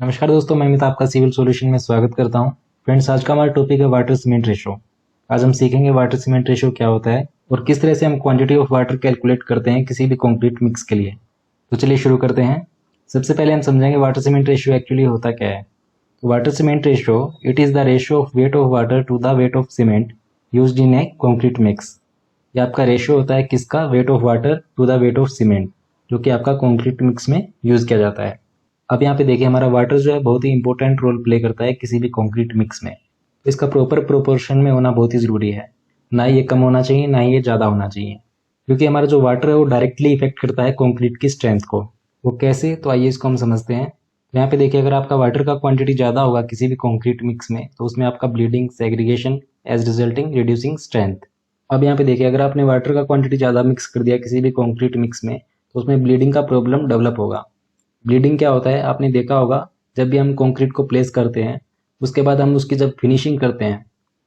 नमस्कार दोस्तों, मैं अमित आपका सिविल सॉल्यूशन में स्वागत करता हूं। फ्रेंड्स, आज का हमारा टॉपिक है वाटर सीमेंट रेशो। आज हम सीखेंगे वाटर सीमेंट रेशो क्या होता है और किस तरह से हम क्वांटिटी ऑफ वाटर कैलकुलेट करते हैं किसी भी कंक्रीट मिक्स के लिए। तो चलिए शुरू करते हैं। सबसे पहले हम समझेंगे वाटर सीमेंट रेशो एक्चुअली होता क्या है। तो water cement ratio it is the ratio of weight of water to the weight of cement used in a concrete mix. ये आपका रेशो होता है किसका? Weight of water to the weight of cement, जो कि आपका कॉन्क्रीट मिक्स में use किया जाता है। अब यहाँ पे देखिए, हमारा वाटर जो है बहुत ही इंपॉर्टेंट रोल प्ले करता है किसी भी कंक्रीट मिक्स में। तो इसका प्रॉपर प्रोपोर्शन में होना बहुत ही ज़रूरी है। ना ही ये कम होना चाहिए, ना ही ये ज़्यादा होना चाहिए, क्योंकि हमारा जो वाटर है वो डायरेक्टली इफेक्ट करता है कंक्रीट की स्ट्रेंथ को। वो कैसे? तो आइए इसको हम समझते हैं। तो यहाँ पे देखिए, अगर आपका वाटर का क्वांटिटी ज़्यादा होगा किसी भी कंक्रीट मिक्स में, तो उसमें आपका bleeding, segregation as resulting reducing strength. अब यहाँ पे देखिए, अगर आपने वाटर का क्वांटिटी ज़्यादा मिक्स कर दिया किसी भी कंक्रीट मिक्स में, तो उसमें ब्लीडिंग का प्रॉब्लम डेवलप होगा। ब्लीडिंग क्या होता है? आपने देखा होगा, जब भी हम कंक्रीट को प्लेस करते हैं, उसके बाद हम उसकी जब फिनिशिंग करते हैं,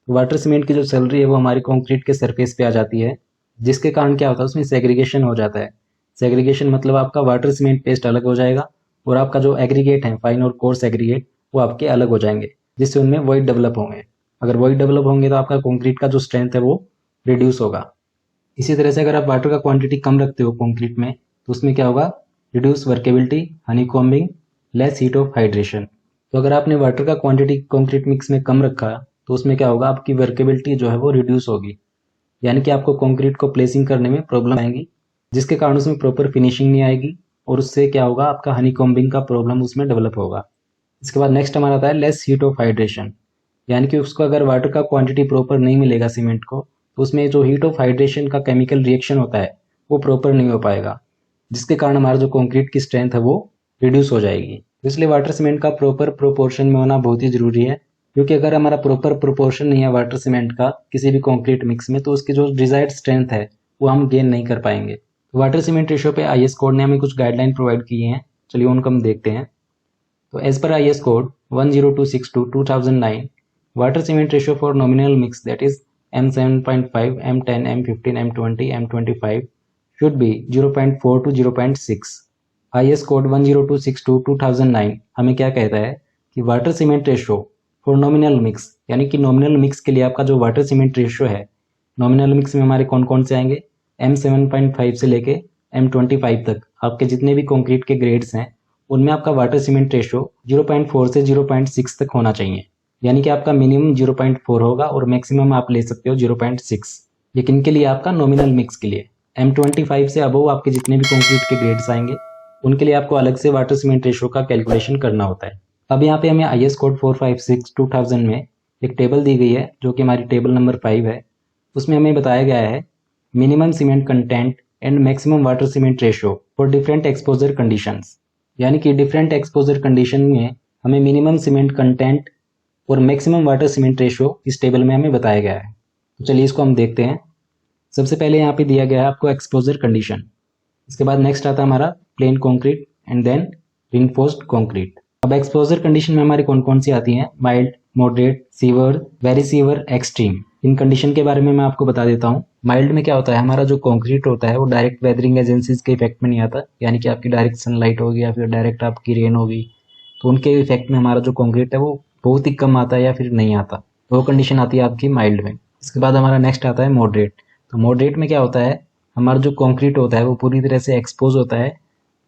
तो वाटर सीमेंट की जो सैलरी है वो हमारी कंक्रीट के सरफेस पे आ जाती है, जिसके कारण क्या होता है, उसमें सेग्रीगेशन हो जाता है। सेग्रीगेशन मतलब आपका वाटर सीमेंट पेस्ट अलग हो जाएगा और आपका जो एग्रीगेट है, फाइन और कोर्स एग्रीगेट, वो आपके अलग हो जाएंगे, जिससे उनमें वॉइड डेवलप होंगे। अगर वॉइड डेवलप होंगे तो आपका कंक्रीट का जो स्ट्रेंथ है वो रिड्यूस होगा। इसी तरह से अगर आप वाटर का क्वांटिटी कम रखते हो कंक्रीट में, तो उसमें क्या होगा? Reduce workability, honeycombing, less heat of hydration. तो अगर आपने वाटर का क्वांटिटी कंक्रीट मिक्स में कम रखा, तो उसमें क्या होगा? आपकी वर्केबिलिटी जो है वो रिड्यूस होगी, यानी कि आपको कंक्रीट को प्लेसिंग करने में प्रॉब्लम आएगी, जिसके कारण उसमें प्रॉपर फिनिशिंग नहीं आएगी, और उससे क्या होगा? आपका हनीकॉम्बिंग का प्रॉब्लम उसमें डेवलप होगा। इसके बाद नेक्स्ट हमारा आता है लेस हीट ऑफ हाइड्रेशन, यानी कि उसको अगर वाटर का क्वांटिटी प्रॉपर नहीं मिलेगा सीमेंट को, तो उसमें जो हीट ऑफ हाइड्रेशन का केमिकल रिएक्शन होता है वो प्रॉपर नहीं हो पाएगा, जिसके कारण हमारा जो कंक्रीट की स्ट्रेंथ है वो रिड्यूस हो जाएगी। तो इसलिए वाटर सीमेंट का प्रॉपर प्रोपोर्शन में होना बहुत ही ज़रूरी है, क्योंकि अगर हमारा प्रॉपर प्रोपोर्शन नहीं है वाटर सीमेंट का किसी भी कंक्रीट मिक्स में, तो उसकी जो डिजायर्ड स्ट्रेंथ है वो हम गेन नहीं कर पाएंगे। तो वाटर सीमेंट रेशो पे आईएस कोड ने हमें कुछ गाइडलाइन प्रोवाइड किए हैं, चलिए उनको हम देखते हैं। तो as per IS code 10262/2009, water cement ratio for nominal mix, that is M7.5, M10, M15, M20, M25 should be 0.4 to 0.6। IS code 10262/2009 हमें क्या कहता है कि water cement ratio for nominal mix, यानी कि नॉमिनल मिक्स के लिए आपका जो वाटर सीमेंट रेशो है, नॉमिनल मिक्स में हमारे कौन कौन से आएंगे? M7.5 से लेके M25 तक आपके जितने भी कंक्रीट के ग्रेड्स हैं, उनमें आपका वाटर सीमेंट रेशो 0.4 से 0.6 तक होना चाहिए। यानी कि आपका मिनिमम 0.4 होगा और मैक्सिमम आप ले सकते हो 0.6। लेकिन के लिए आपका नॉमिनल मिक्स के लिए M25 से अबव आपके जितने भी कंक्रीट के ग्रेड्स आएंगे, उनके लिए आपको अलग से वाटर सीमेंट रेशो का कैलकुलेशन करना होता है। अब यहाँ पे हमें IS कोड 456/2000 में एक टेबल दी गई है, जो कि हमारी टेबल नंबर 5 है। उसमें हमें बताया गया है minimum cement content and maximum water cement ratio for different exposure conditions, यानी कि डिफरेंट एक्सपोजर कंडीशन में हमें मिनिमम सीमेंट कंटेंट और मैक्सिमम वाटर सीमेंट रेशो इस टेबल में हमें बताया गया है। तो चलिए इसको हम देखते हैं। सबसे पहले यहाँ पे दिया गया है आपको एक्सपोजर कंडीशन। इसके बाद नेक्स्ट आता है हमारा plain concrete and then reinforced concrete. अब एक्सपोजर कंडीशन में हमारी कौन कौन सी आती हैं? Mild, moderate, severe, very severe, extreme. इन कंडीशन के बारे में मैं आपको बता देता हूँ। माइल्ड में क्या होता है? हमारा जो कंक्रीट होता है वो डायरेक्ट वेदरिंग एजेंसीज के इफेक्ट में नहीं आता, यानी कि आपकी डायरेक्ट सनलाइट होगी या फिर डायरेक्ट आपकी रेन होगी, तो उनके इफेक्ट में हमारा जो कंक्रीट है वो बहुत ही कम आता है या फिर नहीं आता। तो वो कंडीशन आती है आपकी माइल्ड में। इसके बाद हमारा नेक्स्ट आता है मॉडरेट। तो मॉडरेट में क्या होता है? हमारा जो कंक्रीट होता है वो पूरी तरह से एक्सपोज होता है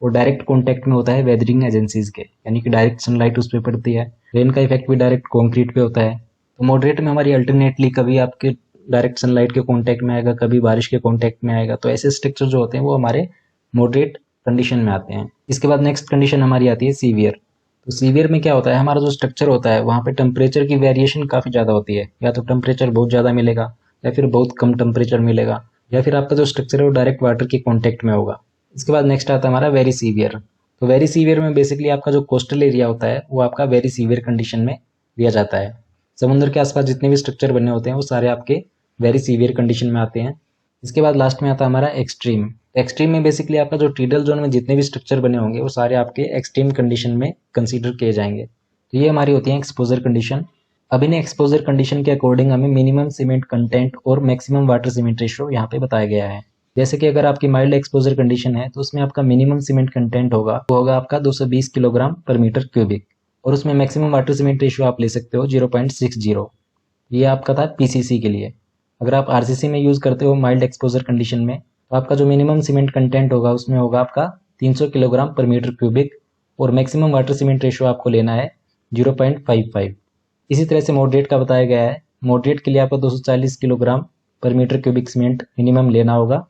और डायरेक्ट कॉन्टैक्ट में होता है वेदरिंग एजेंसीज के, यानी कि डायरेक्ट सनलाइट उस पर पड़ती है, रेन का इफेक्ट भी डायरेक्ट कंक्रीट पे होता है। तो मॉडरेट में हमारी अल्टरनेटली कभी आपके डायरेक्ट सनलाइट के कांटेक्ट में आएगा, कभी बारिश के कांटेक्ट में आएगा। तो ऐसे स्ट्रक्चर जो होते हैं वो हमारे मॉडरेट कंडीशन में आते हैं। इसके बाद नेक्स्ट कंडीशन हमारी आती है सीवियर। तो सीवियर में क्या होता है? हमारा जो स्ट्रक्चर होता है वहाँ पे टेम्परेचर की वेरिएशन काफ़ी ज़्यादा होती है, या तो टेम्परेचर बहुत ज़्यादा मिलेगा या फिर बहुत कम टेम्परेचर मिलेगा, या फिर आपका जो स्ट्रक्चर है वो डायरेक्ट वाटर के कॉन्टेक्ट में होगा। इसके बाद नेक्स्ट आता है हमारा वेरी सीवियर। तो वेरी सीवियर में बेसिकली आपका जो कोस्टल एरिया होता है वो आपका वेरी सीवियर कंडीशन में दिया जाता है। समुद्र के आसपास जितने भी स्ट्रक्चर बने होते हैं वो सारे आपके वेरी सीवियर कंडीशन में आते हैं। इसके बाद लास्ट में आता है हमारा एक्सट्रीम। एक्सट्रीम में बेसिकली आपका जो टीडल जोन में जितने भी स्ट्रक्चर बने होंगे वो सारे आपके एक्सट्रीम कंडीशन में कंसीडर किए जाएंगे। तो ये हमारी होती है एक्सपोजर कंडीशन। अब इन्हें एक्सपोजर कंडीशन के अकॉर्डिंग हमें मिनिमम सीमेंट कंटेंट और मैक्सिमम वाटर सीमेंट रेशो यहाँ पे बताया गया है। जैसे कि अगर आपकी माइल्ड एक्सपोजर कंडीशन है तो उसमें आपका मिनिमम सीमेंट कंटेंट होगा, वो होगा आपका 220 किलोग्राम पर मीटर क्यूबिक, और उसमें मैक्सिमम वाटर सीमेंट रेशियो आप ले सकते हो 0.60। ये आपका था पीसीसी के लिए। अगर आप आरसीसी में यूज़ करते हो माइल्ड एक्सपोजर कंडीशन में, तो आपका जो मिनिमम सीमेंट कंटेंट होगा उसमें होगा आपका 300 किलोग्राम पर मीटर क्यूबिक, और मैक्सिमम वाटर सीमेंट रेशियो आपको लेना है 0.55। इसी तरह से मॉडरेट का बताया गया है। मॉडरेट के लिए आपको 240 किलोग्राम पर मीटर क्यूबिक सीमेंट मिनिमम लेना होगा,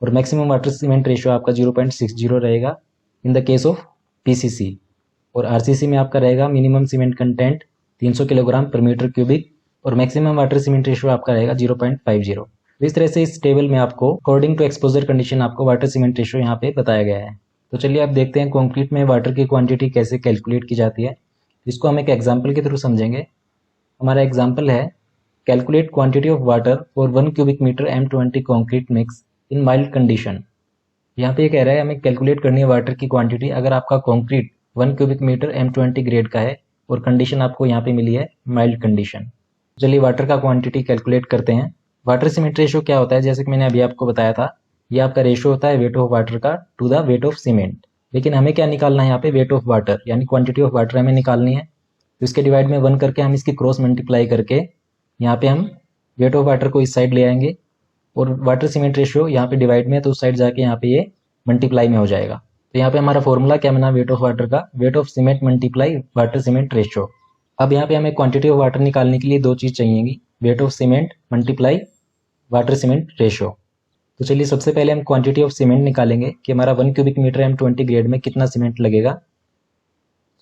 और मैक्सिमम वाटर सीमेंट रेशियो आपका 0.60 रहेगा in the case of PCC. और आरसीसी में आपका रहेगा मिनिमम सीमेंट कंटेंट 300 किलोग्राम पर मीटर क्यूबिक, और मैक्सिमम वाटर सीमेंट रेशियो आपका रहेगा 0.50। तो इस तरह से इस टेबल में आपको अकॉर्डिंग टू एक्सपोजर कंडीशन आपको वाटर सीमेंट रेशियो यहाँ पे बताया गया है। तो चलिए आप देखते हैं कंक्रीट में वाटर की क्वांटिटी कैसे कैलकुलेट की जाती है। इसको हम एक एग्जाम्पल के थ्रू समझेंगे। हमारा एग्जाम्पल है, calculate quantity of water for 1 cubic metre M20 concrete mix in mild condition. यहाँ पे ये कह रहा है हमें कैलकुलेट करनी है वाटर की क्वांटिटी अगर आपका concrete 1 cubic metre M20 grade का है, और कंडीशन आपको यहाँ पे मिली है माइल्ड कंडीशन। चलिए वाटर का क्वांटिटी कैलकुलेट करते हैं। वाटर सीमेंट रेशियो क्या होता है, जैसे कि मैंने अभी आपको बताया था, ये आपका रेशियो होता है वेट ऑफ वाटर का to the weight of cement. लेकिन हमें क्या निकालना है यहाँ पे, वेट ऑफ वाटर यानी क्वांटिटी ऑफ वाटर हमें निकालनी है। तो इसके डिवाइड में 1 करके हम इसकी क्रॉस मल्टीप्लाई करके यहाँ पे हम वेट ऑफ वाटर को इस साइड ले आएंगे, और वाटर सीमेंट रेशियो यहाँ पे डिवाइड में है तो उस साइड जाके यहाँ पे ये मल्टीप्लाई में हो जाएगा। तो यहाँ पे हमारा फॉर्मूला क्या बना, वेट ऑफ वाटर का wait of cement multiply water cement ratio. अब यहाँ पे हमें क्वांटिटी ऑफ वाटर निकालने के लिए दो चीज़ चाहिएगी, weight of cement multiply water cement ratio. तो चलिए सबसे पहले हम क्वांटिटी ऑफ सीमेंट निकालेंगे कि हमारा 1 क्यूबिक मीटर M20 ग्रेड में कितना सीमेंट लगेगा।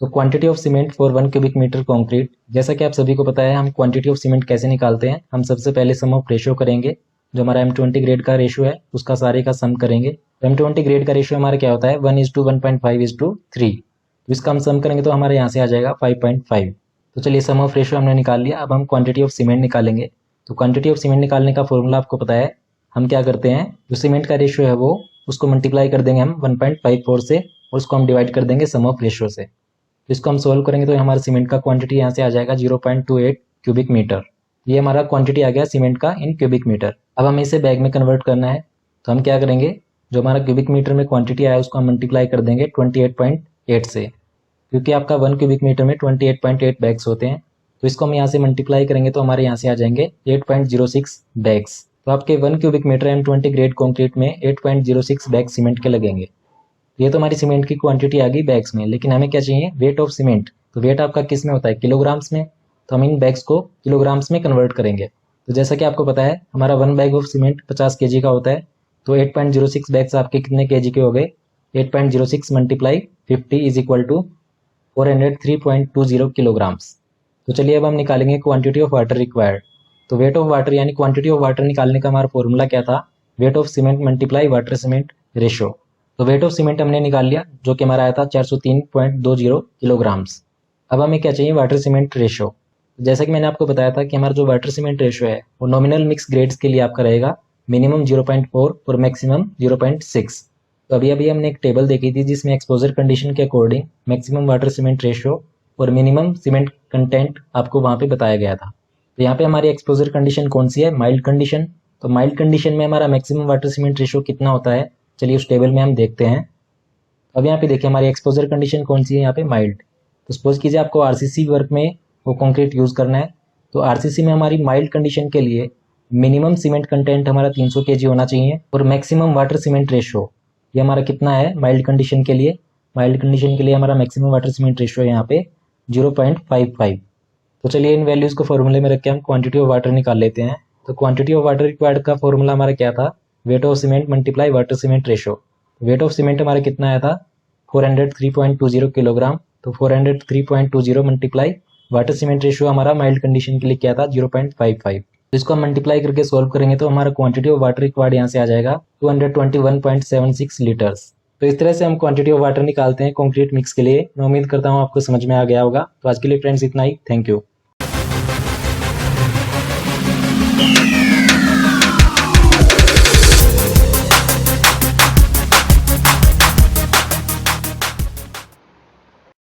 तो quantity of cement for 1 cubic metre concrete, जैसा कि आप सभी को पता है हम क्वांटिटी ऑफ सीमेंट कैसे निकालते हैं। हम सबसे पहले सम ऑफ रेशियो करेंगे, जो हमारा M20 ग्रेड का रेशियो है उसका सारे का सम करेंगे। तो M20 ग्रेड का रेशियो हमारा क्या होता है, 1:1.5:3। तो इसका हम सम करेंगे तो हमारे यहाँ से आ जाएगा 5.5। तो चलिए सम ऑफ रेशियो हमने निकाल लिया। अब हम क्वांटिटी ऑफ सीमेंट निकालेंगे। तो क्वांटिटी ऑफ सीमेंट निकालने का फॉर्मूला आपको पता है। हम क्या करते हैं, जो सीमेंट का रेशियो है वो उसको मल्टीप्लाई कर देंगे हम 1.54 से, और उसको हम डिवाइड कर देंगे सम ऑफ रेशियो से। तो इसको हम सोल्व करेंगे तो हमारे सीमेंट का क्वांटिटी यहाँ से आ जाएगा 0.28 क्यूबिक मीटर। ये हमारा क्वांटिटी आ गया सीमेंट का इन क्यूबिक मीटर। अब हमें इसे बैग में कन्वर्ट करना है। तो हम क्या करेंगे, जो हमारा क्यूबिक मीटर में क्वांटिटी आया उसको हम मल्टीप्लाई कर देंगे 28.8 से, क्योंकि आपका 1 क्यूबिक मीटर में 28.8 बैग्स होते हैं। तो इसको हम यहाँ से मल्टीप्लाई करेंगे तो हमारे यहाँ से आ जाएंगे 8.06 बैग्स। तो आपके 1 cubic metre M20 grade concrete में 8.06 बैग सीमेंट के लगेंगे। ये तो हमारी सीमेंट की क्वांटिटी आ गई बैग्स में, लेकिन हमें क्या चाहिए, वेट ऑफ सीमेंट। तो वेट आपका किस में होता है, किलोग्राम्स में। तो हम इन बैग्स को किलोग्राम्स में कन्वर्ट करेंगे। तो जैसा कि आपको पता है हमारा 1 बैग ऑफ सीमेंट 50 kg का होता है। तो 8.06 बैग्स आपके कितने kg के हो गए, 8.06 multiply 50 is equal to 403.20 kilograms. तो चलिए अब हम निकालेंगे क्वांटिटी ऑफ वाटर रिक्वायर्ड। तो वेट ऑफ वाटर यानी क्वांटिटी ऑफ वाटर निकालने का हमारा फॉर्मूला क्या था, weight of cement multiply water cement ratio. तो वेट ऑफ सीमेंट हमने निकाल लिया, जो कि हमारा आया था 403.20 किलोग्राम्स। अब हमें क्या चाहिए, वाटर सीमेंट रेशियो। जैसा कि मैंने आपको बताया था कि हमारा जो वाटर सीमेंट रेशियो है वो नॉमिनल मिक्स ग्रेड्स के लिए आपका रहेगा मिनिमम 0.4 और मैक्सिमम 0.6। तो अभी अभी हमने एक टेबल देखी थी जिसमें एक्सपोजर कंडीशन के according maximum water cement ratio और मिनिमम सीमेंट कंटेंट आपको वहाँ पे बताया गया था। तो यहाँ पे हमारी एक्सपोजर कंडीशन कौन सी है, माइल्ड कंडीशन। तो माइल्ड कंडीशन में हमारा मैक्सिमम वाटर सीमेंट रेशियो कितना होता है, चलिए उस टेबल में हम देखते हैं। अब यहाँ पे देखिए हमारी एक्सपोजर कंडीशन कौन सी है, यहाँ पे माइल्ड। तो सपोज कीजिए आपको आरसीसी वर्क में वो कंक्रीट यूज़ करना है। तो आरसीसी में हमारी माइल्ड कंडीशन के लिए मिनिमम सीमेंट कंटेंट हमारा 300 kg होना चाहिए, और मैक्सिमम वाटर सीमेंट रेशियो ये हमारा कितना है माइल्ड कंडीशन के लिए। माइल्ड कंडीशन के लिए हमारा मैक्सिमम वाटर सीमेंट रेशियो यहाँ पे 0.55। तो चलिए इन वैल्यूज़ को फॉर्मूले में रख के हम क्वांटिटी ऑफ वाटर निकाल लेते हैं। तो क्वांटिटी ऑफ वाटर रिक्वायर्ड का फॉर्मूला हमारा क्या था, weight of cement multiply water cement ratio. Wait of cement हमारा कितना आया था, 403.20 किलोग्राम। तो 403.20 मल्टीप्लाई वाटर सीमेंट रेशियो हमारा माइल्ड कंडीशन के लिए क्या था, 0.55। तो इसको हम मल्टीप्लाई करके सॉल्व करेंगे तो हमारा क्वांटिटी ऑफ वाटर रिक्वायर्ड यहाँ से आ जाएगा 221.76 लीटर्स। तो इस तरह से हम क्वांटिटी ऑफ वाटर निकालते हैं कंक्रीट मिक्स के लिए। मैं उम्मीद करता हूँ आपको समझ में आ गया होगा। तो आज के लिए फ्रेंड्स इतना ही, थैंक यू।